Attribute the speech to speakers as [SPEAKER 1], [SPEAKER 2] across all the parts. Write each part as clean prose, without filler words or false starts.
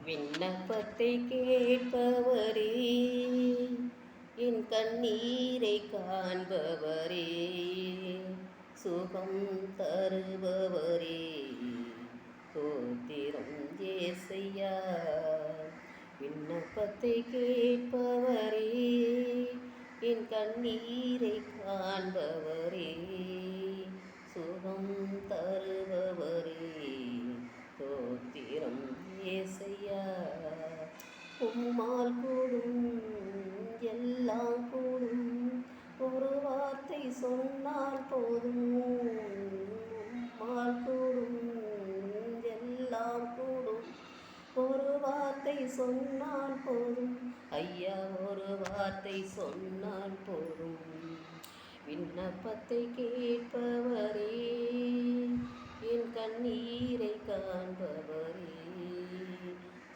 [SPEAKER 1] விண்ணப்பத்தை கேட்பவரே, என் கண்ணீரை காண்பவரே, சுகம் தருபவரே, தோத்திரம் ஏசையா. விண்ணப்பத்தை கேட்பவரே, என் கண்ணீரை காண்பவரே, சுகம் தருபவரே, தோத்திரம் ஏசையா. உம்மால் கூடும் எல்லாம் கூடும், ஒரு வார்த்தை சொன்னால் போதும். உம்மால் கூடும் எல்லாம் கூடும், ஒரு வார்த்தை சொன்னால் போதும். ஐயா, ஒரு வார்த்தை சொன்னால் போதும். விண்ணப்பத்தை கேட்பவரே, என் கண்ணீரை காண்பவரே,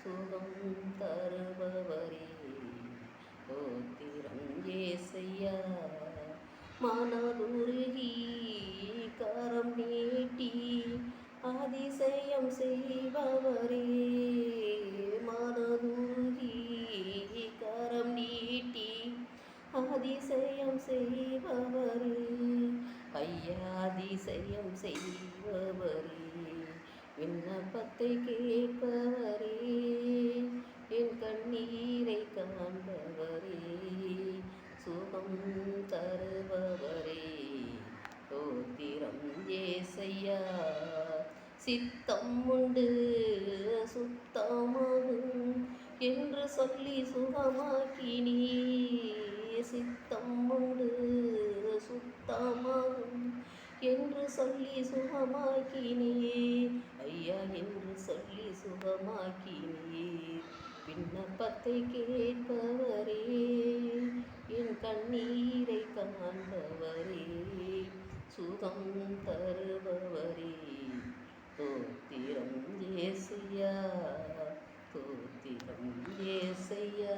[SPEAKER 1] சுகம் தருபவரே, தோத்திரம் ஏசையா. மனதுருகி கரம் நீட்டி அதிசயம் செய்பவரே, மனதுருகி கரம் நீட்டி அதிசயம் செய்பவரே, ஐயா அதிசயம் செய்பவரே. விண்ணப்பத்தை கேட்பவரே, என் கண்ணீரை காண்பவரே, சுகம் தருபவரே, தோத்திரம் ஏசையா. சித்தம் உண்டு சுத்தமாகும் என்று சொல்லி சுகமாக்கினீ, சித்தம் உண்டு சுத்தமாகும் என்று சொல்லி சுகமாக்கினீ, ஐயா என்று சொல்லி சுகமாக்கினீ. விண்ணப்பத்தை கேட்பவரே, என் கண்ணீரை காண்பவரே, சுகம் தருபவரே, தோத்திரம் ஏசையா, தோத்திரம் ஏசையா.